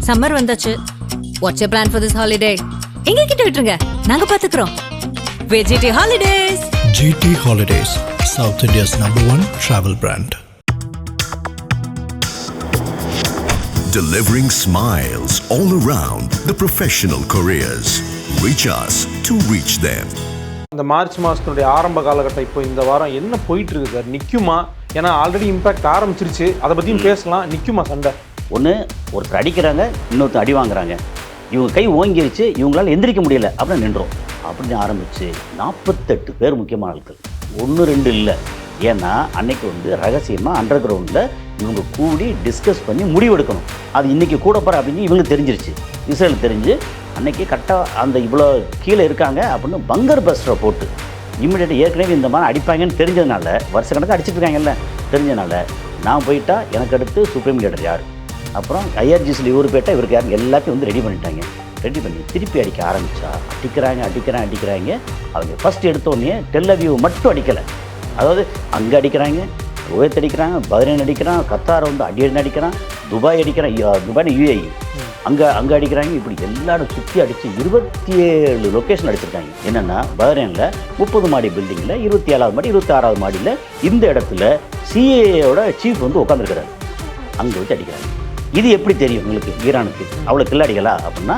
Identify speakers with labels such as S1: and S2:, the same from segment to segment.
S1: Summer வந்தாச்சு. What's your plan for this holiday? எங்க கிட்ட விட்டுருங்க, நாங்க பாத்துக்கிறோம். VGT Holidays.
S2: GT Holidays, South India's #1 travel brand.
S3: Delivering smiles all around the professional careers. Reach us to reach them.
S4: இந்த March மாதத்தினுடைய ஆரம்ப காலகட்டம் இப்போ இந்த வாரம் என்ன போயிட்டு இருக்கு சார்? நிற்குமா? ஏன்னா ஆல்ரெடி இம்பேக்ட் ஆரம்பிச்சிருச்சு, அதை பற்றியும் பேசலாம். நிற்குமா சண்டை?
S5: ஒன்று ஒருத்தர் அடிக்கிறாங்க, இன்னொருத்தர் அடி வாங்குறாங்க. இவங்க கை ஓங்கிருச்சு, இவங்களால எந்திரிக்க முடியல அப்படின்னு நின்றோம். அப்படின்னு ஆரம்பித்து 48 பேர் முக்கியமான ஆட்கள், 1-2 இல்லை. ஏன்னா அன்னைக்கு ரகசியமாக அண்டர் கிரவுண்டில் இவங்க கூடி டிஸ்கஸ் பண்ணி முடிவெடுக்கணும். அது இன்றைக்கி கூட போகிற அப்படின்னு இவங்களுக்கு தெரிஞ்சிருச்சு, இஸ்ரேல் தெரிஞ்சு அன்றைக்கி கரெக்டாக அந்த இவ்வளோ கீழே இருக்காங்க அப்படின்னு பங்கர் பஸ்டரை போட்டு இம்மிடியேட்டாக ஏற்கனவே இந்த மாதிரி அடிப்பாங்கன்னு தெரிஞ்சதுனால, வருஷ கணக்கு அடிச்சுட்டு இருக்காங்கல்ல, தெரிஞ்சதுனால நான் போயிட்டா எனக்கு அடுத்து சுப்ரீம் லீடர் யார், அப்புறம் ஐஆர்ஜிசியில் இவர் போயிட்டா இவருக்கு யார், எல்லாத்தையும் ரெடி பண்ணிட்டாங்க. ரெடி பண்ணி திருப்பி அடிக்க ஆரம்பித்தா அடிக்கிறாங்க. அவங்க ஃபஸ்ட் எடுத்தோடனே டெல்லவியூ மட்டும் அடிக்கலை, அதாவது அங்கே அடிக்கிறாங்க, குவைத் அடிக்கிறாங்க, பஹ்ரைன் அடிக்கிறான், கத்தார் அடி அடிக்கிறான், துபாய் அடிக்கிறான், துபாய் UAE அங்கே அடிக்கிறாங்க. இப்படி எல்லாரும் சுற்றி அடித்து 27 லொக்கேஷன் அடிச்சிருக்காங்க. என்னென்னா பஹ்ரைனில் 30 மாடி பில்டிங்கில் 27வது மாடி 26வது மாடியில் இந்த இடத்துல CAAயோட சீஃப் உட்காந்துருக்கிறார், அங்கே வச்சு அடிக்கிறாங்க. இது எப்படி தெரியும் உங்களுக்கு ஈரானுக்கு அவ்வளோ கில்லாடிகளா அப்படின்னா,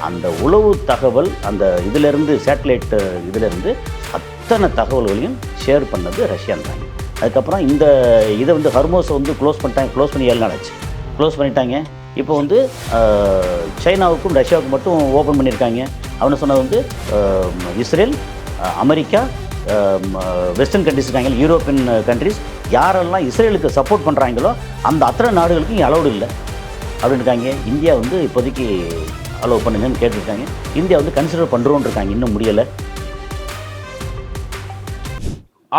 S5: அந்த உளவு தகவல் அந்த இதிலேருந்து சேட்டலைட் இதிலேருந்து அத்தனை தகவல்களையும் ஷேர் பண்ணது ரஷ்யான் தாங்க. அதுக்கப்புறம் இந்த இதை ஹர்மோஸை க்ளோஸ் பண்ணிட்டாங்க. க்ளோஸ் பண்ணி 7 நாள் ஆச்சு, க்ளோஸ் பண்ணிட்டாங்க. இப்போ சைனாவுக்கும் ரஷ்யாவுக்கும் மட்டும் ஓப்பன் பண்ணியிருக்காங்க. அவனு சொன்னது இஸ்ரேல், அமெரிக்கா, வெஸ்டர்ன் கண்ட்ரிஸ் இருக்காங்க, யூரோப்பியன் கண்ட்ரிஸ், யாரெல்லாம் இஸ்ரேலுக்கு சப்போர்ட் பண்ணுறாங்களோ அந்த அத்தனை நாடுகளுக்கும் இங்கே அலௌடு இல்லை அப்படின்னு இருக்காங்க. இந்தியா இப்போதைக்கு அலோவ் பண்ணுங்கன்னு கேட்டுருக்காங்க. இந்தியா கன்சிடர் பண்ணுறோன்னு இருக்காங்க, இன்னும் முடியலை.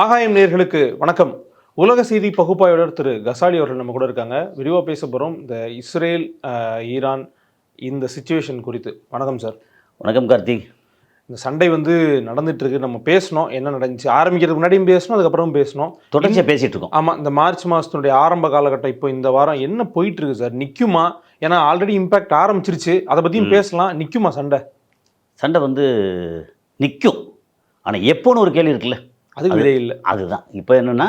S4: ஆகாயம் நேயர்களுக்கு வணக்கம். உலக செய்தி பகுப்பாய்வாளர் திரு கசாலி அவர்கள் நம்ம கூட இருக்காங்க. விரிவாக பேச போகிறோம் இந்த இஸ்ரேல் ஈரான் இந்த சிச்சுவேஷன் குறித்து. வணக்கம் சார்.
S5: வணக்கம் கார்த்திக்.
S4: இந்த சண்டை நடந்துட்டு இருக்கு, நம்ம பேசணும் என்ன நடந்துச்சு, ஆரம்பிக்கிறதுக்கு முன்னாடியும் பேசணும், அதுக்கப்புறமும் பேசணும்,
S5: தொடர்ச்சியாக பேசிகிட்டு இருக்கோம்.
S4: ஆமாம், இந்த மார்ச் மாதத்தினுடைய ஆரம்ப காலகட்டம் இப்போ இந்த வாரம் என்ன போயிட்டு இருக்கு சார்? நிற்குமா? ஏன்னா ஆல்ரெடி இம்பேக்ட் ஆரம்பிச்சிருச்சு, அதை பற்றியும் பேசலாம். நிற்குமா சண்டை?
S5: நிற்கும், ஆனால் எப்போன்னு ஒரு கேள்வி இருக்குல்ல,
S4: அது விடை இல்லை.
S5: அதுதான் இப்போ என்னென்னா,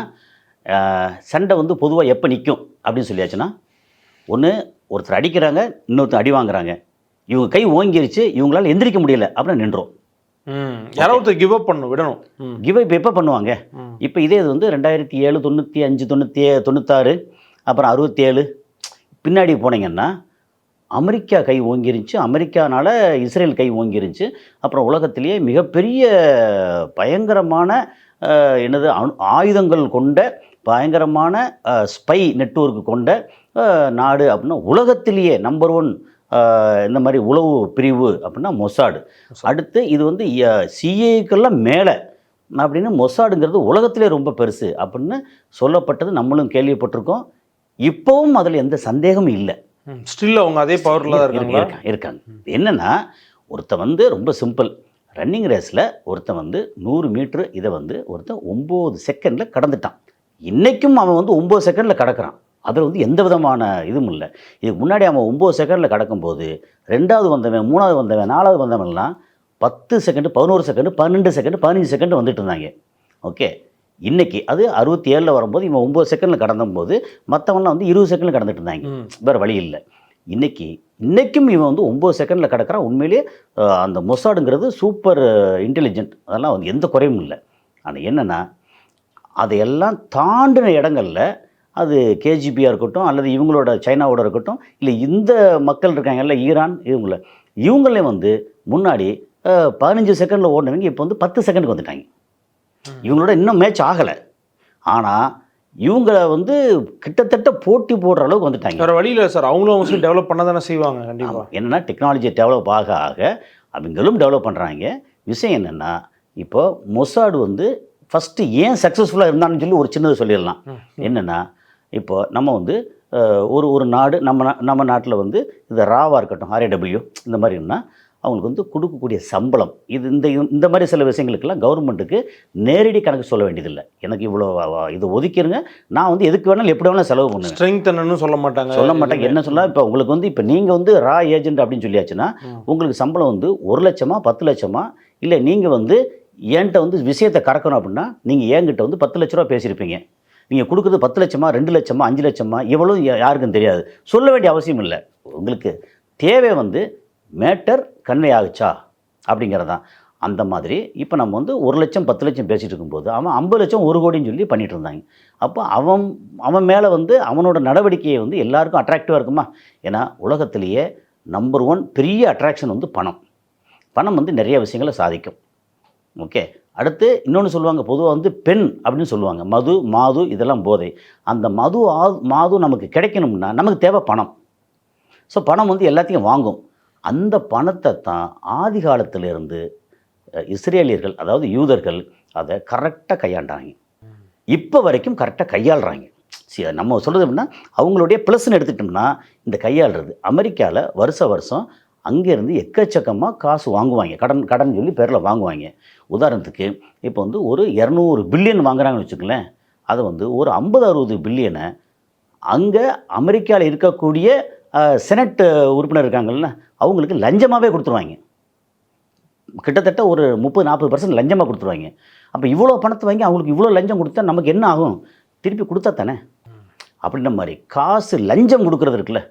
S5: சண்டை பொதுவாக எப்போ நிற்கும் அப்படின்னு சொல்லியாச்சுன்னா, ஒன்று ஒருத்தர் அடிக்கிறாங்க, இன்னொருத்தர் அடி வாங்குறாங்க, இவங்க கை ஓங்கிருச்சு, இவங்களால எந்திரிக்க முடியல அப்படின்னு நின்றோம்.
S4: யாராவது கிவ் அப் பண்ணணும், விடணும்.
S5: கிவ் அப் எப்போ பண்ணுவாங்க? இப்போ இதே 2007, 95, 96, அப்புறம் 67 பின்னாடி போனீங்கன்னா அமெரிக்கா கை ஓங்கிருந்துச்சு, அமெரிக்கானால் இஸ்ரேல் கை ஓங்கிருந்துச்சு. அப்புறம் உலகத்திலேயே மிகப்பெரிய பயங்கரமான ஆயுதங்கள் கொண்ட பயங்கரமான ஸ்பை நெட்வொர்க் கொண்ட நாடு அப்படின்னா உலகத்திலேயே நம்பர் 1 இந்த மாதிரி உளவு பிரிவு அப்படின்னா மொசாடு. அடுத்து இது CAAக்கெல்லாம் மேலே அப்படின்னு மொசாடுங்கிறது உலகத்திலே ரொம்ப பெருசு அப்படின்னு சொல்லப்பட்டது நம்மளும் கேள்விப்பட்டிருக்கோம். இப்போவும் அதில் எந்த சந்தேகமும் இல்லை.
S4: ஸ்டில் அவங்க அதே பவரில் தான்
S5: இருக்காங்க. என்னென்னா ஒருத்தன் ரொம்ப சிம்பிள், ரன்னிங் ரேஸில் ஒருத்தன் 100 மீட்ரு இதை ஒருத்தன் 9 செகண்டில் கடந்துட்டான். இன்றைக்கும் அவன் 9 செகண்டில் கடக்கிறான். அதில் எந்த விதமான இதுவும் இல்லை. இதுக்கு முன்னாடி அவன் 9 செகண்டில் கடக்கும்போது 2வது வந்தவன், 3வது வந்தவன், 4வது வந்தவன்லாம் 10 செகண்டு, 11 செகண்டு, 12 செகண்டு, 15 செகண்டு வந்துட்டு இருந்தாங்க. ஓகே, இன்றைக்கி அது 67 வரும்போது இவன் 9 செகண்டில் கடந்தபோது மற்றவன்லாம் 20 செகண்டில் கடந்துட்டு இருந்தாங்க. வேறு வழி இல்லை. இன்றைக்கும் இவன் 9 செகண்டில் கிடக்கிறான். உண்மையிலேயே அந்த மொசாடுங்கிறது சூப்பர் இன்டெலிஜென்ட், அதெல்லாம் எந்த குறையும் இல்லை. ஆனால் என்னென்னா, அதையெல்லாம் தாண்டின இடங்களில் அது KGBயாக இருக்கட்டும், அல்லது இவங்களோட சைனாவோட இருக்கட்டும், இல்லை இந்த மக்கள் இருக்காங்கல்ல ஈரான், இவங்களே முன்னாடி 15 செகண்டில் ஓடினவங்க இப்போ 10 செகண்டுக்கு வந்துட்டாங்க. இவங்களோட இன்னும் மேட்ச் ஆகலை, ஆனால் இவங்க கிட்டத்தட்ட போட்டி போடுற அளவுக்கு வந்துட்டாங்க.
S4: வேறு வழி இல்லை சார், அவங்களும் டெவலப் பண்ண தானே செய்வாங்க. கண்டிப்பாக
S5: என்னென்னா டெக்னாலஜி டெவலப் ஆக அவங்களும் டெவலப் பண்ணுறாங்க. விஷயம் என்னென்னா, இப்போ மொசாடு ஃபஸ்ட்டு ஏன் சக்ஸஸ்ஃபுல்லாக இருந்தான்னு சொல்லி ஒரு சின்னது சொல்லிடலாம். என்னென்னா, இப்போ நம்ம ஒரு நாடு, நம்ம நாட்டில் இது ராவாக இருக்கட்டும், RAW இந்த மாதிரின்னா அவங்களுக்கு வந்து கொடுக்கக்கூடிய சம்பளம் இது இந்த மாதிரி சில விஷயங்களுக்கெல்லாம் கவர்மெண்ட்டுக்கு நேரடி கணக்கு சொல்ல வேண்டியதில்லை. எனக்கு இவ்வளோ இது ஒதுக்கிடுங்க, நான் வந்து எதுக்கு வேணாலும் எப்படி வேணாலும் செலவு பண்ணுவேன்.
S4: ஸ்ட்ரெங்க்னு சொல்ல மாட்டாங்க.
S5: என்ன சொல்லலாம், இப்போ உங்களுக்கு வந்து இப்போ நீங்கள் வந்து ரா ஏஜென்ட் அப்படின்னு சொல்லியாச்சுன்னா உங்களுக்கு சம்பளம் வந்து 1 லட்சமா 10 லட்சமா, இல்லை நீங்கள் வந்து என்கிட்ட வந்து விஷயத்தை கறக்கணும் அப்படின்னா நீங்கள் என்கிட்ட வந்து 10 லட்ச ரூபா பேசியிருப்பீங்க. நீங்கள் கொடுக்குறது 10 லட்சமா 2 லட்சமா 5 லட்சமா இவ்வளோ யாருக்கும் தெரியாது, சொல்ல வேண்டிய அவசியம் இல்லை. உங்களுக்கு தேவை வந்து மேட்டர் கன்வே ஆகுச்சா அப்படிங்கிறதான். அந்த மாதிரி இப்போ நம்ம வந்து 1 லட்சம் 10 லட்சம் பேசிகிட்டு இருக்கும்போது அவன் 50 லட்சம் 1 கோடின்னு சொல்லி பண்ணிகிட்டு இருந்தாங்க. அப்போ அவன் மேலே வந்து அவனோட நடவடிக்கையை வந்து எல்லாருக்கும் அட்ராக்டிவாக இருக்குமா? ஏன்னா உலகத்திலேயே நம்பர் 1 பெரிய அட்ராக்ஷன் வந்து பணம் வந்து நிறைய விஷயங்களை சாதிக்கும். ஓகே, அடுத்து இன்னொன்று சொல்லுவாங்க, பொதுவாக வந்து பெண் அப்படின்னு சொல்லுவாங்க, மாது இதெல்லாம் போதை. அந்த மாது நமக்கு கிடைக்கணும்னா நமக்கு தேவை பணம். ஸோ பணம் வந்து எல்லாத்தையும் வாங்கும். அந்த பணத்தை தான் ஆதி காலத்திலிருந்து இஸ்ரேலியர்கள், அதாவது யூதர்கள் அதை கரெக்டாக கையாண்டாங்க. இப்போ வரைக்கும் கரெக்டாக கையாளுறாங்க. சரி, நம்ம சொல்கிறது அப்படின்னா அவங்களுடைய ப்ளஸ்ன்னு எடுத்துட்டோம்னா இந்த கையாளுறது. அமெரிக்காவில் வருஷம் அங்கேருந்து எக்கச்சக்கமாக காசு வாங்குவாங்க, கடன் சொல்லி பேரில் வாங்குவாங்க. உதாரணத்துக்கு இப்போ வந்து ஒரு 200 பில்லியன் வாங்குறாங்கன்னு வச்சுக்கலேன், அதை வந்து ஒரு 50-60 பில்லியனை அங்கே அமெரிக்காவில் இருக்கக்கூடிய செனட் உறுப்பினர் இருக்காங்கல்ல, அவங்களுக்கு லஞ்சமாகவே கொடுத்துருவாங்க. கிட்டத்தட்ட ஒரு 30-40% லஞ்சமாக கொடுத்துருவாங்க. அப்போ இவ்வளோ பணத்தை வாங்கி அவங்களுக்கு இவ்வளோ லஞ்சம் கொடுத்தா நமக்கு என்ன ஆகும்? திருப்பி கொடுத்தா தானே. அப்படின்ற மாதிரி காசு லஞ்சம் கொடுக்குறது இருக்குல்ல,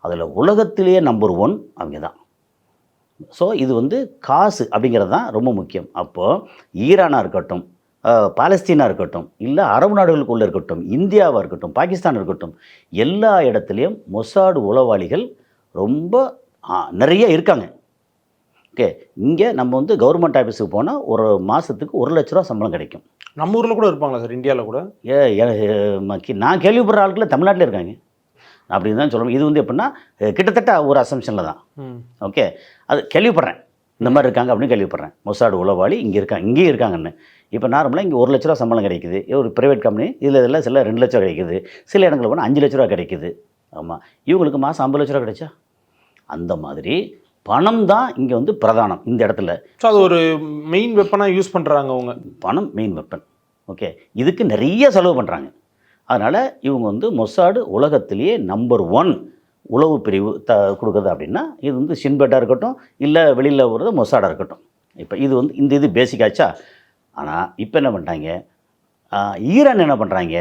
S5: அதில் உலகத்திலேயே நம்பர் 1 அவங்க தான். ஸோ இது வந்து காசு அப்படிங்கிறது தான் ரொம்ப முக்கியம். அப்போது ஈரானாக இருக்கட்டும், பாலஸ்தீனாக இருக்கட்டும், இல்லை அரபு நாடுகளுக்குள்ளே இருக்கட்டும், இந்தியாவாக இருக்கட்டும், பாகிஸ்தான் இருக்கட்டும், எல்லா இடத்துலையும் மொசாடு உளவாளிகள் ரொம்ப நிறைய இருக்காங்க. ஓகே, இங்கே நம்ம வந்து கவர்மெண்ட் ஆஃபீஸுக்கு போனால் ஒரு மாதத்துக்கு 1 லட்ச ரூபா சம்பளம் கிடைக்கும்.
S4: நம்ம ஊரில் கூட இருப்பாங்களா சார்? இந்தியாவில் கூட
S5: நான் கேள்விப்படுற ஆட்கள் தமிழ்நாட்டில் இருக்காங்க அப்படின்னு தான் சொல்லணும். இது வந்து எப்படின்னா கிட்டத்தட்ட ஒரு அசம்ஷனில் தான். ஓகே, அது கேள்விப்படுறேன், இந்த மாதிரி இருக்காங்க அப்படின்னு கேள்விப்படுறேன். மொசாடு உளவாளி இங்கேயும் இருக்காங்கன்னு. இப்போ நார்மலாக இங்கே 1 லட்ச ரூபா சம்பளம் கிடைக்குது, ஒரு ப்ரைவேட் கம்பெனி இதெல்லாம் சில 2 லட்சம் கிடைக்குது, சில இடங்களில் போனால் 5 லட்ச ரூபா கிடைக்குது. ஆமாம், இவங்களுக்கு மாதம் 50 லட்ச ரூபா கிடைச்சா அந்த மாதிரி பணம் தான் இங்கே வந்து பிரதானம் இந்த இடத்துல.
S4: ஸோ அது ஒரு மெயின் வெப்பனாக யூஸ் பண்ணுறாங்க அவங்க.
S5: பணம் மெயின் வெப்பன். ஓகே, இதுக்கு நிறைய செலவு பண்ணுறாங்க. அதனால் இவங்க வந்து மொசாடு உலகத்திலேயே நம்பர் 1 உளவு பிரிவு கொடுக்குறது அப்படின்னா இது வந்து ஷின்பேட்டாக இருக்கட்டும், இல்லை வெளியில் வருது மொசாடாக இருக்கட்டும். இப்போ இது வந்து இது பேசிக்காச்சா. ஆனால் இப்போ என்ன பண்ணுறாங்க, ஈரான் என்ன பண்ணுறாங்க,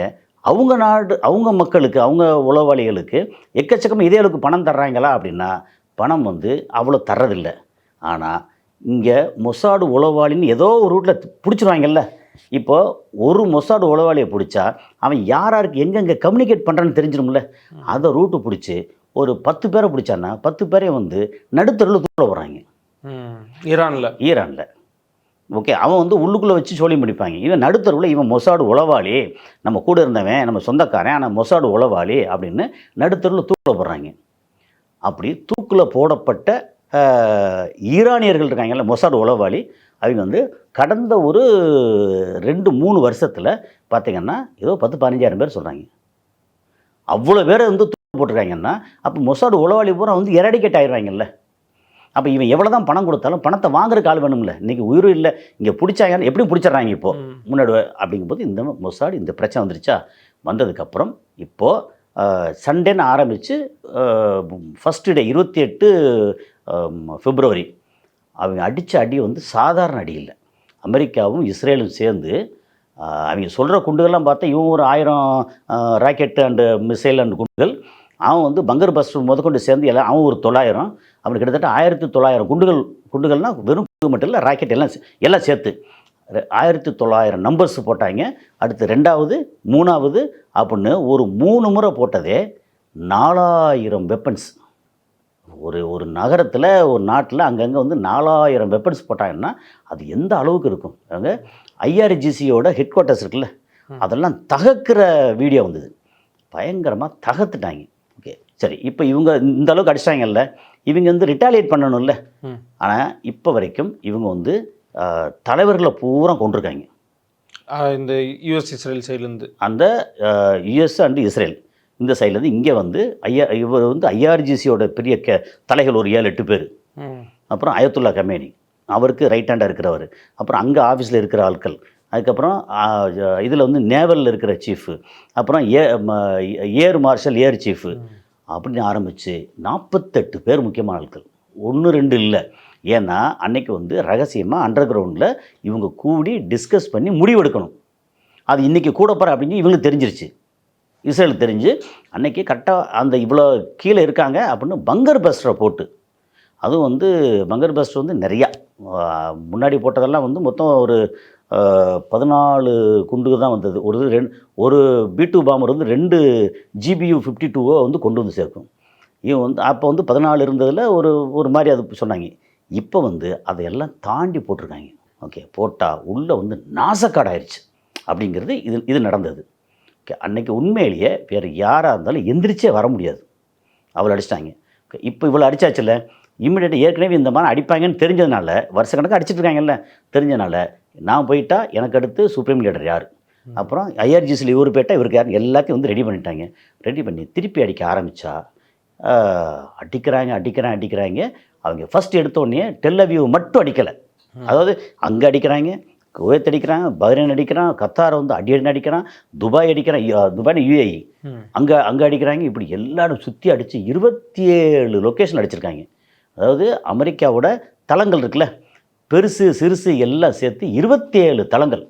S5: அவங்க மக்களுக்கு, அவங்க உளவாளிகளுக்கு எக்கச்சக்கமாக இதே அளவுக்கு பணம் தர்றாங்களா அப்படின்னா பணம் வந்து அவ்வளோ தர்றதில்லை. ஆனால் இங்கே மொசாடு உளவாளின்னு ஏதோ ஒரு ரூட்டில் பிடிச்சிருவாங்கல்ல. இப்போ ஒரு மொசாடு உளவாளியை பிடிச்சா அவன் யாருக்கு எங்கெங்கே கம்யூனிகேட் பண்ணுறான்னு தெரிஞ்சிடும்ல. அதை ரூட்டு பிடிச்சி ஒரு 10 பேரை பிடிச்சான்னா 10 பேரையும் வந்து நடுத்தருவில் தூள போகிறாங்க ஈரானில். ஓகே, அவன் வந்து உள்ளுக்குள்ளே வச்சு சோழி முடிப்பாங்க. இவன் நடுத்தருவில் இவன் மொசாடு உளவாளி, நம்ம கூட இருந்தவன் நம்ம சொந்தக்காரன், ஆனால் மொசாடு உளவாளி அப்படின்னு நடுத்தருவில் தூள போடுறாங்க. அப்படி தூக்கில் போடப்பட்ட ஈரானியர்கள் இருக்காங்கல்ல மொசாடு உளவாளி, அவங்க வந்து கடந்த ஒரு 2-3 வருஷத்தில் பார்த்திங்கன்னா ஏதோ 10-15,000 பேர் சொல்கிறாங்க. அவ்வளோ பேரை வந்து தூக்கு போட்டிருக்காங்கன்னா அப்போ மொசாடு உளவாளி பூரா வந்து எரடிகேட் ஆயிடுவாங்கல்ல. அப்போ இவன் எவ்வளோ தான் பணம் கொடுத்தாலும் பணத்தை வாங்குறதுக்கு ஆள் வேணும்ல. இன்றைக்கி உயிரும் இல்லை, இங்கே பிடிச்சாங்க எப்படியும் பிடிச்சிட்றாங்க. இப்போது முன்னாடி அப்படிங்கும்போது இந்த மொசாடு இந்த பிரச்சனை வந்துருச்சா. வந்ததுக்கப்புறம் இப்போது சண்டேன்னு ஆரம்பித்து ஃபஸ்ட்டு டே 28 பிப்ரவரி அவங்க அடித்த அடி வந்து சாதாரண அடி இல்லை. அமெரிக்காவும் இஸ்ரேலும் சேர்ந்து அவங்க சொல்கிற குண்டுகள்லாம் பார்த்தா இவங்க ஒரு 1000 ராக்கெட்டு அண்டு மிசைல் அண்டு குண்டுகள், அவன் வந்து பங்கர் பஸ் முதற்கொண்டு சேர்ந்து எல்லாம் அவன் ஒரு 900, அப்படி கிட்டத்தட்ட 1900 குண்டுகள்னால் வெறும் குண்டு மட்டும் இல்லை, ராக்கெட் எல்லாம் சேர்த்து 1900 நம்பர்ஸ் போட்டாங்க. அடுத்து 2வது 3வது அப்படின்னு ஒரு 3 முறை போட்டதே 4000 வெப்பன்ஸ். ஒரு நகரத்தில் ஒரு நாட்டில் அங்கங்கே வந்து 4000 வெப்பன்ஸ் போட்டாங்கன்னா அது எந்த அளவுக்கு இருக்கும். அங்கே IRGCயோட ஹெட் குவார்ட்டர்ஸ் இருக்குல்ல, அதெல்லாம் தகக்கிற வீடியோ வந்தது. பயங்கரமாக தகர்த்துட்டாங்க. ஓகே, சரி, இப்போ இவங்க இந்த அளவுக்கு அடிச்சிட்டாங்கல்ல, இவங்க வந்து ரிட்டாலியேட் பண்ணணும்ல. ஆனால் இப்போ வரைக்கும் இவங்க வந்து தலைவர்களை பூரா கொண்டிருக்காங்க.
S4: இந்த US இஸ்ரேல் சைட்லேருந்து,
S5: அந்த US அண்டு இஸ்ரேல் இந்த சைட்லேருந்து இங்கே வந்து இவர் வந்து IRGCயோட பெரிய தலைகள் ஒரு 7-8 பேர். அப்புறம் அயத்துல்லா கமேனி, அவருக்கு ரைட் ஹேண்டாக இருக்கிறவர், அப்புறம் அங்கே ஆஃபீஸில் இருக்கிற ஆட்கள், அதுக்கப்புறம் இதில் வந்து நேவலில் இருக்கிற சீஃபு, அப்புறம் ஏர் மார்ஷல், ஏர் சீஃபு அப்படின்னு ஆரம்பித்து 48 பேர் முக்கியமான ஆட்கள். 1-2 இல்லை. ஏன்னா அன்னைக்கு வந்து ரகசியமாக அண்டர் கிரவுண்டில் இவங்க கூடி டிஸ்கஸ் பண்ணி முடிவெடுக்கணும். அது இன்றைக்கி கூட போகிற அப்படின்னு இவங்களுக்கு தெரிஞ்சிருச்சு, இஸ்ரேலுக்கு தெரிஞ்சு அன்னைக்கு கரெக்டாக அந்த இவ்வளோ கீழே இருக்காங்க அப்படின்னு பங்கர் பஸ்டரை போட்டு, அதுவும் வந்து பங்கர் பஸ்டர் வந்து நிறையா முன்னாடி போட்டதெல்லாம் வந்து மொத்தம் ஒரு 14 குண்டுகள் தான் வந்தது. ஒரு B2 பாம்பர் வந்து 2 GBU-52 வந்து கொண்டு வந்து சேர்க்கும். இவன் வந்து அப்போ வந்து 14 இருந்ததில் ஒரு மாதிரி அது சொன்னாங்க. இப்போ வந்து அதையெல்லாம் தாண்டி போட்டிருக்காங்க. ஓகே, போட்டால் உள்ளே வந்து நாசக்காடாயிருச்சு அப்படிங்கிறது இது நடந்தது. ஓகே, அன்றைக்கி உண்மையிலேயே வேறு யாராக இருந்தாலும் எந்திரிச்சே வர முடியாது, அவளை அடிச்சிட்டாங்க. ஓகே, இப்போ இவ்வளோ அடித்தாச்சுல்ல, இம்மிடியேட்டாக ஏற்கனவே இந்த மாதிரி அடிப்பாங்கன்னு தெரிஞ்சதுனால, வருஷக்கணக்காக அடிச்சிட்டு இருக்காங்கல்ல, தெரிஞ்சதுனால நான் போயிட்டா எனக்கு அடுத்து சுப்ரீம் லீடர் யார், அப்புறம் IRGCயில் இவர் போயிட்டால் இவருக்கு யார், எல்லாத்தையும் வந்து ரெடி பண்ணிட்டாங்க. ரெடி பண்ணி திருப்பி அடிக்க ஆரம்பித்தா அடிக்கிறாங்க. அவங்க ஃபஸ்ட் எடுத்தோடனே டெல்லவியூ மட்டும் அடிக்கலை, அதாவது அங்கே அடிக்கிறாங்க, குவைத் அடிக்கிறாங்க, பஹ்ரைன் அடிக்கிறான், கத்தாரை வந்து அடி அடிக்கிறான், துபாய் அடிக்கிறான், துபாய்னு UAE அங்கே அடிக்கிறாங்க. இப்படி எல்லாரும் சுற்றி அடித்து 27 லொக்கேஷன் அடிச்சிருக்காங்க. அதாவது அமெரிக்காவோட தளங்கள் இருக்குல்ல, பெருசு சிறுசு எல்லாம் சேர்த்து 27 தளங்கள்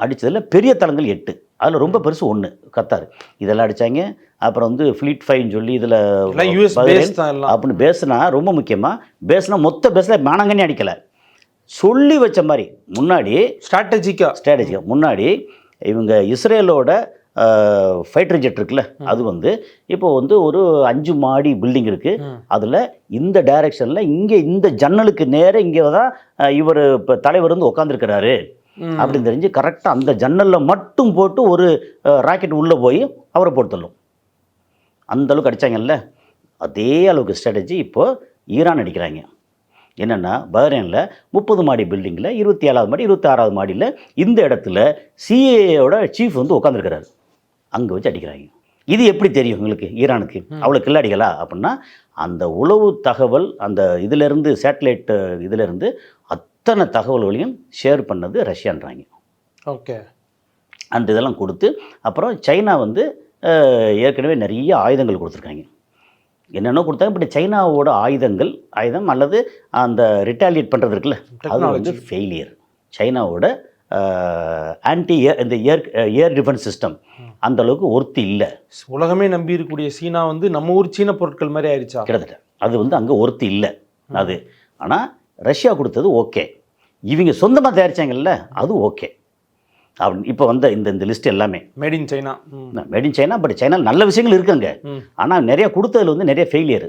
S5: அடித்ததில் பெரிய தளங்கள் 8, அதில் ரொம்ப பெருசு 1 கத்தார். இதெல்லாம் அடித்தாங்க. அப்புறம் வந்து ஃப்ளீட் ஃபைன்னு சொல்லி இதில் அப்படின்னு பேசுனா, ரொம்ப முக்கியமாக பேசுனா மொத்த பேஸில் மானங்கன்னே அடிக்கலை, சொல்லி வச்ச மாதிரி முன்னாடி ஸ்ட்ராட்டஜிக்காக முன்னாடி இவங்க இஸ்ரேலோட ஃபைட்டர் ஜெட் இருக்குல்ல, அது வந்து இப்போ வந்து ஒரு 5 மாடி பில்டிங் இருக்குது. அதில் இந்த டைரெக்ஷனில் இங்கே இந்த ஜன்னலுக்கு நேராக இங்கே தான் இவர் இப்போ தலைவர் வந்து உட்காந்துருக்கிறாரு அப்படின்னு தெரிஞ்சு கரெக்டாக அந்த ஜன்னலில் மட்டும் போட்டு ஒரு ராக்கெட் உள்ளே போய் அவரை போட்டுத்தள்ளும். அந்த அளவுக்கு அடித்தாங்கல்ல, அதே அளவுக்கு ஸ்ட்ராட்டஜி இப்போது ஈரான் அடிக்கிறாங்க. என்னென்னா, பஹ்ரைனில் 30 மாடி பில்டிங்கில் 27வது மாடி 26வது மாடியில் இந்த இடத்துல CIAயோட சீஃப் வந்து உட்காந்துருக்கிறாரு, அங்கே வச்சு அடிக்கிறாங்க. இது எப்படி தெரியும் உங்களுக்கு ஈரானுக்கு அவ்வளோ கில்லாடிகளா அப்படின்னா, அந்த உளவு தகவல் அந்த இதிலேருந்து சேட்டலைட் இதிலேருந்து அத்தனை தகவல்களையும் ஷேர் பண்ணது ரஷ்யான்றாங்க.
S4: ஓகே,
S5: அந்த இதெல்லாம் கொடுத்து அப்புறம் சைனா வந்து ஏற்கனவே நிறைய ஆயுதங்கள் கொடுத்துருக்காங்க. என்னென்ன கொடுத்தாங்க, பட் சைனாவோட ஆயுதம் அல்லது அந்த ரிட்டாலியேட் பண்ணுறது இருக்குல்ல, அது வந்து ஃபெயிலியர். சைனாவோட ஆன்டி இந்த ஏர் டிஃபென்ஸ் சிஸ்டம் அந்த அளவுக்கு ஒர்த்தி இல்லை.
S4: உலகமே நம்பி இருக்கக்கூடிய சீனா வந்து நம்ம ஊர் சீன பொருட்கள் மாதிரி ஆயிடுச்சா
S5: கிட்டத்தட்ட. அது வந்து அங்கே ஒர்த்தி இல்லை அது. ஆனால் ரஷ்யா கொடுத்தது ஓகே, இவங்க சொந்தமாக தயாரித்தாங்கல்ல அது ஓகே. அப்படி இப்போ வந்த இந்த லிஸ்ட் எல்லாமே
S4: made in China.
S5: But China நல்ல விஷயங்கள் இருக்குங்க, ஆனால் நிறைய கொடுத்ததில் வந்து நிறைய ஃபெயிலியர்.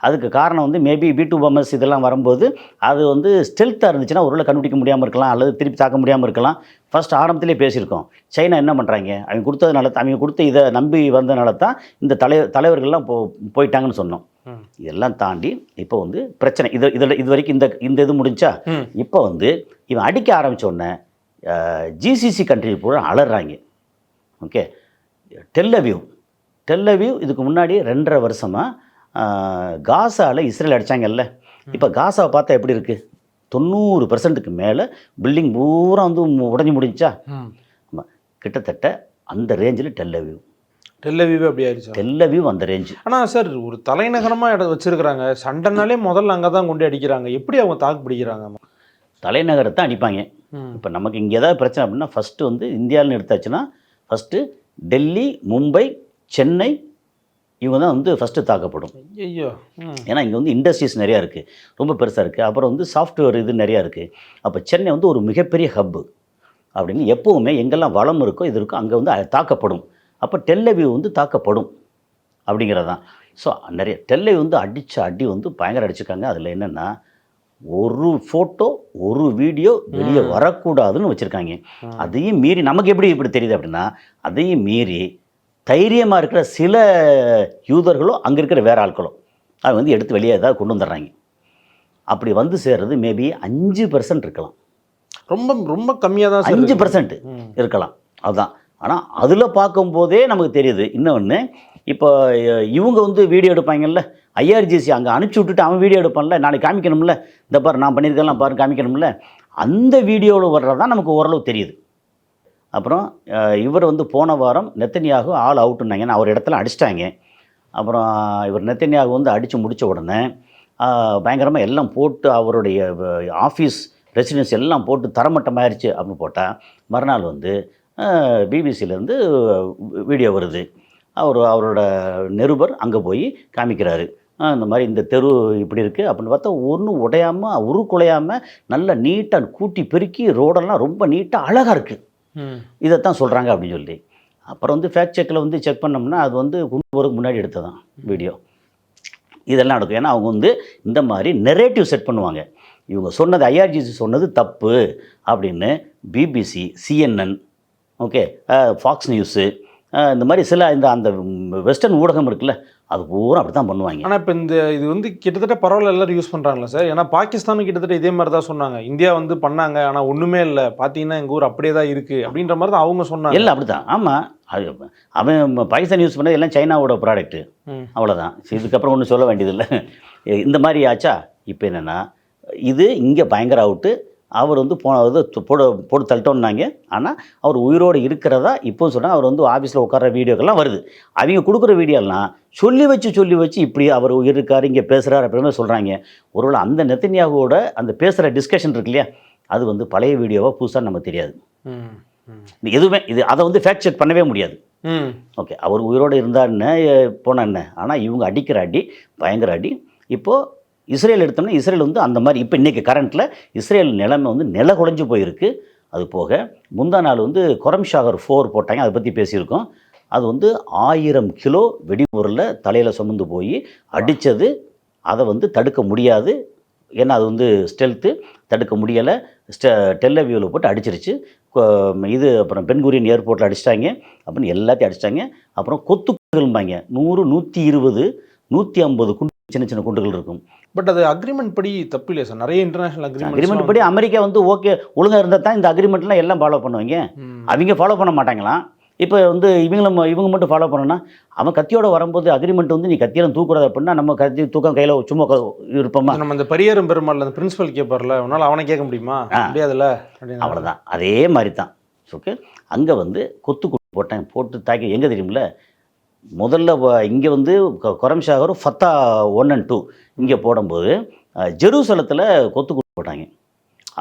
S5: அதுக்கு காரணம் வந்து மேபி B2 பாம்பர்ஸ் இதெல்லாம் வரும்போது அது வந்து ஸ்டெல்த்தாக இருந்துச்சுன்னா ஒருவேளை கண்டுபிடிக்க முடியாமல் இருக்கலாம், அல்லது திருப்பி தாக்க முடியாமல் இருக்கலாம். ஃபர்ஸ்ட் ஆரம்பத்திலே பேசியிருக்கோம். சைனா என்ன பண்ணுறாங்க, அவங்க கொடுத்ததுனால, அவங்க கொடுத்த இதை நம்பி வந்ததுனால தான் இந்த தலைவர்கள்லாம் போயிட்டாங்கன்னு சொன்னோம். இதெல்லாம் தாண்டி இப்போ வந்து பிரச்சனை இது வரைக்கும் இந்த இது முடிஞ்சா, இப்போ வந்து இவன் அடிக்க ஆரம்பித்த உடனே GCC கண்ட்ரி பூரா அலறாங்க. ஓகே, டெல்லவியூ இதுக்கு முன்னாடி 2.5 வருஷமாக காசாவில் இஸ்ரேல் அடித்தாங்கல்ல, இப்போ காசாவை பார்த்தா எப்படி இருக்குது, 90% மேலே பில்டிங் பூரா வந்து உடஞ்சி முடிஞ்சா. ஆமாம், கிட்டத்தட்ட அந்த ரேஞ்சில்
S4: டெல்லவியூ அப்படி ஆயிடுச்சு.
S5: டெல்லவியூ அந்த ரேஞ்சு.
S4: ஆனால் சார், ஒரு தலைநகரமாக வச்சுருக்கிறாங்க, சண்டைனாலே முதல்ல அங்கே தான் கொண்டு அடிக்கிறாங்க, எப்படி அவங்க தாக்கு பிடிக்கிறாங்க?
S5: தலைநகரத்தை அடிப்பாங்க. இப்போ நமக்கு இங்கே ஏதாவது பிரச்சனை அப்படின்னா ஃபஸ்ட்டு வந்து இந்தியாவில்னு எடுத்தாச்சுன்னா ஃபஸ்ட்டு டெல்லி, மும்பை, சென்னை இவங்க தான் வந்து ஃபஸ்ட்டு தாக்கப்படும்.
S4: ஐயோ,
S5: ஏன்னா இங்கே வந்து இண்டஸ்ட்ரீஸ் நிறையா இருக்குது, ரொம்ப பெருசாக இருக்குது. அப்புறம் வந்து சாஃப்ட்வேர் இது நிறையா இருக்குது. அப்போ சென்னை வந்து ஒரு மிகப்பெரிய ஹப்பு அப்படின்னு எப்போவுமே எங்கெல்லாம் வளம் இருக்கோ இது இருக்கோ அங்கே வந்து தாக்கப்படும். அப்போ டெல்லவியூ வந்து தாக்கப்படும் அப்படிங்கிறதான். ஸோ நிறைய டெல்லவியூ வந்து அடி வந்து பயங்கர அடிச்சிருக்காங்க. அதில் என்னென்னா, ஒரு ஃபோட்டோ ஒரு வீடியோ வெளியே வரக்கூடாதுன்னு வச்சுருக்காங்க. அதையும் மீறி நமக்கு எப்படி இப்படி தெரியுது அப்படின்னா, அதையும் மீறி தைரியமாக இருக்கிற சில யூதர்களோ அங்கே இருக்கிற வேறு ஆட்களோ அது வந்து எடுத்து வெளியே ஏதாவது கொண்டு வந்துடுறாங்க. அப்படி வந்து சேர்றது மேபி 5% இருக்கலாம்,
S4: ரொம்ப ரொம்ப கம்மியாக தான்
S5: 5% இருக்கலாம். அதுதான். ஆனால் அதில் பார்க்கும்போதே நமக்கு தெரியுது. இன்னொன்று, இப்போ இவங்க வந்து வீடியோ எடுப்பாங்கல்ல, ஐஆர்ஜிசி அங்கே அனுப்பிச்சி விட்டுட்டு அவன் வீடியோ எடுப்பான்ல, நாளைக்கு காமிக்கணும்ல, இந்த பாரு நான் பண்ணியிருக்கேன் பாரு காமிக்கணும்ல, அந்த வீடியோவில் வர்றதான் நமக்கு ஓரளவு தெரியுது. அப்புறம் இவர் வந்து போன வாரம் நெத்தன்யாகு ஆள் அவுட்டுனாங்க, நான் அவர் இடத்துல அடிச்சிட்டாங்க. அப்புறம் இவர் நெத்தன்யாகு வந்து அடித்து முடித்த உடனே பயங்கரமாக எல்லாம் போட்டு அவருடைய ஆஃபீஸ் ரெசிடென்ஸ் எல்லாம் போட்டு தரமட்டமாயிருச்சு அப்படின்னு போட்டால், மறுநாள் வந்து பிபிசியிலேருந்து வீடியோ வருது. அவரோட நிருபர் அங்கே போய் காமிக்கிறாரு, இந்த மாதிரி இந்த தெரு இப்படி இருக்குது அப்படின்னு பார்த்தா ஒன்றும் உடையாமல் உருக்குலையாமல் நல்லா நீட்டாக கூட்டி பெருக்கி ரோடெல்லாம் ரொம்ப நீட்டாக அழகாக இருக்குது. இதைத்தான் சொல்கிறாங்க அப்படின்னு சொல்லி அப்புறம் வந்து ஃபேக்ட் செக்கில் வந்து செக் பண்ணோம்னா அது வந்து குண்டு போகிறதுக்கு முன்னாடி எடுத்ததான் வீடியோ. இதெல்லாம் நடக்கும். ஏன்னா அவங்க வந்து இந்த மாதிரி நெரேட்டிவ் செட் பண்ணுவாங்க. இவங்க சொன்னது ஐஆர்ஜிசி சொன்னது தப்பு அப்படின்னு BBC, CNN, okay, Fox News, இந்த மாதிரி சில அந்த வெஸ்டர்ன் ஊடகம் இருக்குல்ல, அது பூரா அப்படி தான் பண்ணுவாங்க.
S4: ஆனால் இப்போ இது வந்து கிட்டத்தட்ட பரவாயில்ல, எல்லாரும் யூஸ் பண்ணுறாங்களா சார்? ஏன்னா பாகிஸ்தானும் கிட்டத்தட்ட இதே மாதிரி தான் சொன்னாங்க. இந்தியா வந்து பண்ணாங்க, ஆனால் ஒன்றுமே இல்லை, பார்த்தீங்கன்னா எங்கள் ஊர் அப்படியே தான் இருக்குது அப்படின்ற மாதிரி தான் அவங்க சொன்னாங்க.
S5: இல்லை அப்படி தான். ஆமாம், அவன் பாகிஸ்தான் யூஸ் பண்ணது எல்லாம் சைனாவோட ப்ராடக்ட்டு, அவ்வளோதான். இதுக்கப்புறம் ஒன்றும் சொல்ல வேண்டியதில்லை. இந்த மாதிரி ஆச்சா. இப்போ என்னென்னா இது இங்கே பயங்கர அவுட்டு. அவர் வந்து போட்டு தள்ளிட்டோன்னாங்க. ஆனால் அவர் உயிரோடு இருக்கிறதா இப்போ சொன்னால் அவர் வந்து ஆஃபீஸில் உட்கார வீடியோக்கெல்லாம் வருது. அவங்க கொடுக்குற வீடியோலாம் சொல்லி வச்சு இப்படி அவர் உயிர் இருக்கார், இங்கே பேசுகிறார் அப்படின்னு சொல்கிறாங்க. ஒருவேளை அந்த நெத்தன்யாகுவோட அந்த பேசுகிற டிஸ்கஷன் இருக்கு இல்லையா, அது வந்து பழைய வீடியோவாக புதுசாக நமக்கு தெரியாது. எதுவுமே அதை வந்து ஃபேக்ட் செக் பண்ணவே முடியாது. ஓகே, அவர் உயிரோடு இருந்தான்னு போனா என்ன, ஆனால் இவங்க அடிக்கிற அடி பயங்கர அடி. இப்போது இஸ்ரேல் எடுத்தோம்னா இஸ்ரேல் வந்து அந்த மாதிரி இப்போ இன்றைக்கி கரண்ட்டில் இஸ்ரேல் நிலைமை வந்து நில குலைஞ்சு போயிருக்கு. அது போக முந்தா நாள் வந்து கொரம்ஷாகர் 4 போட்டாங்க, அதை பற்றி பேசியிருக்கோம். அது வந்து 1000 கிலோ வெடிபொருளை தலையில் சுமந்து போய் அடித்தது. அதை வந்து தடுக்க முடியாது, ஏன்னா அது வந்து ஸ்டெல்த்து, தடுக்க முடியலை. டெல்லவியூவில் போட்டு அடிச்சிருச்சு. இது அப்புறம் பென்குரியன் ஏர்போர்ட்டில் அடிச்சிட்டாங்க, அப்படின்னு எல்லாத்தையும் அடிச்சிட்டாங்க. அப்புறம் கொத்து குண்டுகள்பாங்க, 100, 120, 150 குண்டு, சின்ன சின்ன குண்டுகள் இருக்கும்.
S4: பட் அது அக்ரிமெண்ட் படி தப்பு இல்லையா சார்? நிறைய இன்டர்நேஷனல்
S5: அக்ரிமெண்ட் படி அமெரிக்கா வந்து ஓகே ஒழுங்காக இருந்தால் தான் இந்த அக்ரிமெண்ட்லாம் எல்லாம் ஃபாலோ பண்ணுவாங்க. அவங்க ஃபாலோ பண்ண மாட்டாங்களாம். இப்போ வந்து இவங்க மட்டும் ஃபாலோ பண்ணணும்னா, அவன் கத்தியோட வரும்போது அக்ரிமெண்ட் வந்து நீ கத்தியெல்லாம் தூக்கூடாது அப்படின்னா நம்ம கத்தி தூக்கம் கையில் சும்மா இருப்போமா?
S4: நம்ம இந்த பரியரும் பெருமாள் அந்த பிரின்சிபல் கேட்பார்ல, அவனால் அவனை கேட்க முடியுமா? முடியாதுல்ல.
S5: அவ்வளோதான், அதே மாதிரி தான். ஓகே, அங்கே வந்து கொத்து போட்டு தாக்கி எங்கே தெரியுமில்ல, முதல்ல இங்கே வந்து கொரம்ஷாகர் ஃபத்தா 1 and 2 இங்கே போடும்போது ஜெருசலத்தில் கொத்து போட்டாங்க.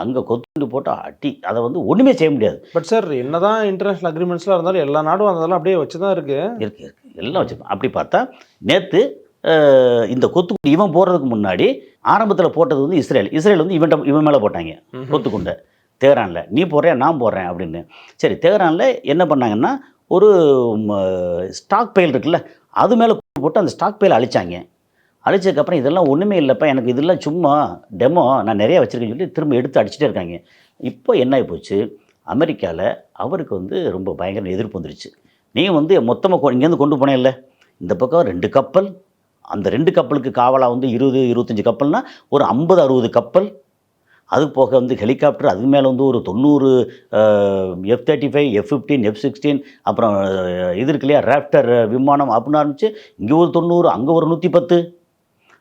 S5: அங்கே கொத்து போட்டு அடி, அதை வந்து ஒன்றுமே செய்ய முடியாது.
S4: பட் சார், என்னதான் இன்டர்நேஷனல் அக்ரிமெண்ட்ஸ்லாம் இருந்தாலும் எல்லா நாடும் அதெல்லாம் அப்படியே வச்சு தான் இருக்கு
S5: எல்லாம் வச்சுருப்போம். அப்படி பார்த்தா நேற்று இந்த கொத்துக்குண்டு இவன் போடுறதுக்கு முன்னாடி ஆரம்பத்தில் போட்டது வந்து இஸ்ரேல் வந்து இவன் மேலே போட்டாங்க கொத்துக்குண்டை. தெஹ்ரானில் நீ போடுறியா நான் போடுறேன் அப்படின்னு. சரி, தெஹ்ரானில் என்ன பண்ணாங்கன்னா ஒரு ஸ்டாக் பைல் இருக்குல்ல, அது மேலே போட்டு அந்த ஸ்டாக் பைலை அழிச்சாங்க. அழிச்சதுக்கப்புறம் இதெல்லாம் ஒன்றுமே இல்லைப்பா, எனக்கு இதெல்லாம் சும்மா டெமோ, நான் நிறையா வச்சுருக்கேன்னு சொல்லி திரும்ப எடுத்து அடிச்சுட்டே இருக்காங்க. இப்போ என்ன ஆகி போச்சு, அமெரிக்காவில் அவருக்கு வந்து ரொம்ப பயங்கர எதிர்ப்பு வந்துருச்சு. நீங்கள் வந்து மொத்தமாக இங்கேருந்து கொண்டு போனே இல்லை, இந்த பக்கம் 2 கப்பல், அந்த 2 கப்பலுக்கு காவலாக வந்து 20-25 கப்பல்னால் ஒரு 50-60 கப்பல், அது போக வந்து ஹெலிகாப்டர், அது மேலே வந்து ஒரு 90 F-35, F-15, F-16, அப்புறம் இது இருக்கு இல்லையா ராப்டர் விமானம் அப்படின்னு ஆரம்பிச்சு இங்கே ஒரு 90, அங்கே ஒரு 110,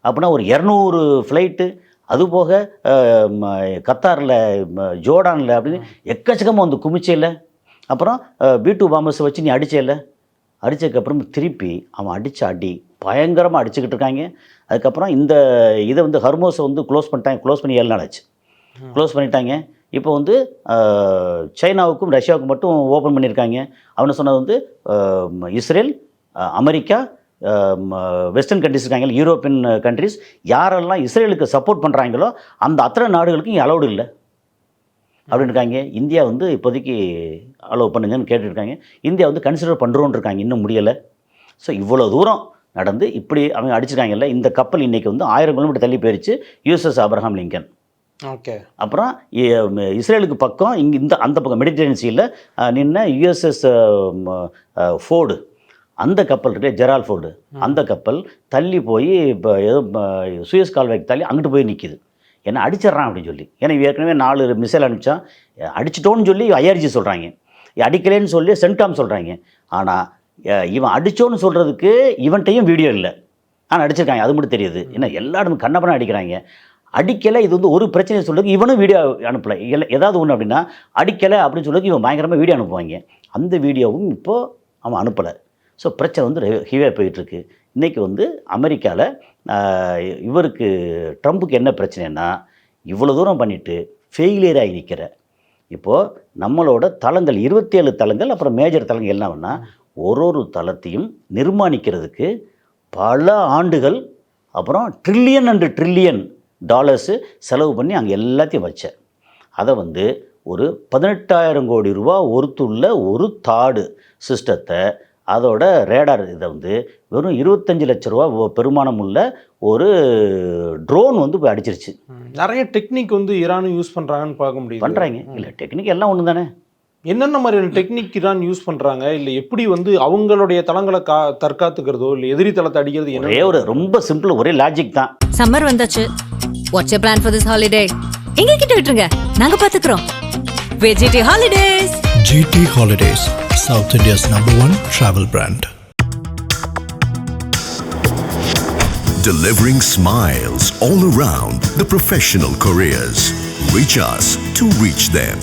S5: அப்படின்னா ஒரு 200 ஃப்ளைட்டு. அது போக கத்தாரில், ஜோர்டானில் அப்படின்னு எக்கச்சக்கமாக வந்து குமிச்சையில். அப்புறம் B-2 பாம்பர்ஸ் வச்சு நீ அடிச்சேல, அடித்ததுக்கப்புறம் திருப்பி அவன் அடித்த அடி பயங்கரமாக அடிச்சுக்கிட்டு இருக்காங்க. அதுக்கப்புறம் இந்த இதை வந்து ஹர்மோஸை வந்து க்ளோஸ் பண்ணி 7 நாள் ஆச்சு, க்ளோஸ் பண்ணிட்டாங்க. இப்போ வந்து சைனாவுக்கும் ரஷ்யாவுக்கும் மட்டும் ஓப்பன் பண்ணியிருக்காங்க. அவனை சொன்னது வந்து இஸ்ரேல், அமெரிக்கா, வெஸ்டர்ன் கண்ட்ரிஸ் இருக்காங்க, யூரோப்பியன் கண்ட்ரிஸ், யாரெல்லாம் இஸ்ரேலுக்கு சப்போர்ட் பண்ணுறாங்களோ அந்த அத்தனை நாடுகளுக்கும் இங்கே அலௌடு இல்லை அப்படின்னு இருக்காங்க. இந்தியா வந்து இப்போதைக்கு அலோவ் பண்ணுங்கன்னு கேட்டுருக்காங்க. இந்தியா வந்து கன்சிடர் பண்ணுறோன்னு இருக்காங்க, இன்னும் முடியலை. ஸோ இவ்வளோ தூரம் நடந்து இப்படி அவங்க அடிச்சிருக்காங்கல்ல. இந்த கப்பல் இன்றைக்கி வந்து 1000 கிலோமீட்டர் தள்ளி போயிடுச்சு, யூஎஸ்எஸ் ஆப்ரஹாம் லிங்கன். ஓகே, அப்புறம் இஸ்ரேலுக்கு பக்கம் இங்கே அந்த பக்கம் மெடிட்டரேனியன் சீல நின்ன யுஎஸ்எஸ் ஃபோர்டு, அந்த கப்பல் இருக்கு ஜெரால் ஃபோர்டு, அந்த கப்பல் தள்ளி போய் இப்போ ஏதோ சுயஸ் கால்வாய்க்கு தள்ளி அங்கிட்டு போய் நிற்கிது. ஏன்னா அடிச்சிட்றான் அப்படின்னு சொல்லி. ஏன்னா ஏற்கனவே 4 மிசைல் அனுப்பிச்சான், அடிச்சிட்டோன்னு சொல்லி ஐஆர்ஜி சொல்கிறாங்க, அடிக்கலைன்னு சொல்லி சென்டாம் சொல்கிறாங்க. ஆனால் இவன் அடித்தோன்னு சொல்கிறதுக்கு இவன்கிட்டையும் வீடியோ இல்லை, ஆனால் அடிச்சிருக்காங்க, அது மட்டும் தெரியுது. ஏன்னா எல்லா இடமும் கண்ணப்பனா அடிக்கிறாங்க. அடிக்கலை, இது வந்து ஒரு பிரச்சனையை சொல்கிறதுக்கு இவனும் வீடியோ அனுப்பலை. ஏதாவது ஒன்று அப்படின்னா அடிக்கலை அப்படின்னு சொல்கிறதுக்கு இவன் பயங்கரமாக வீடியோ அனுப்புவாங்க. அந்த வீடியோவும் இப்போது அவன் அனுப்பலை. ஸோ பிரச்சனை வந்து ஹெவியாக போயிட்டுருக்கு. இன்றைக்கி வந்து அமெரிக்காவில் இவருக்கு ட்ரம்ப்புக்கு என்ன பிரச்சனைன்னா, இவ்வளோ தூரம் பண்ணிவிட்டு ஃபெயிலியர் ஆகி நிற்கிற. இப்போது நம்மளோட தளங்கள் 27 தளங்கள், அப்புறம் மேஜர் தளங்கள் என்னன்னா, ஒரு தளத்தையும் நிர்மாணிக்கிறதுக்கு பல ஆண்டுகள், அப்புறம் ட்ரில்லியன் அண்ட் ட்ரில்லியன் டாலர்ஸு செலவு பண்ணி அங்கே எல்லாத்தையும் வச்சேன். அதை வந்து ஒரு 18,000 கோடி ரூபா ஒருத்துள்ள ஒரு தாடு சிஸ்டத்தை, அதோட ரேடார் இதை வந்து வெறும் 25 லட்ச ரூபா பெருமானம் உள்ள ஒரு ட்ரோன் வந்து போய் அடிச்சிருச்சு.
S4: நிறைய டெக்னிக் வந்து ஈரானும் யூஸ் பண்ணுறாங்கன்னு பார்க்க முடியும்.
S5: பண்ணுறாங்க இல்லை, டெக்னிக் எல்லாம் ஒன்று தானே.
S4: என்னென்ன மாதிரியான டெக்னிக் ஈரான் யூஸ் பண்ணுறாங்க, இல்லை எப்படி வந்து அவங்களுடைய தளங்களை தற்காத்துக்கிறதோ இல்லை எதிரி தளத்தை அடிக்கிறது?
S5: ஒரே ஒரு ரொம்ப சிம்பிள், ஒரே லாஜிக் தான்.
S1: சம்மர் வந்தாச்சு. What's your plan for this holiday? எங்க கிட்ட விட்டுருங்க, நாங்க பாத்துக்கிறோம். வெஜிடி holidays.
S2: GT Holidays, South India's #1 travel brand.
S3: Delivering smiles all around, the professional couriers. Reach us to reach them.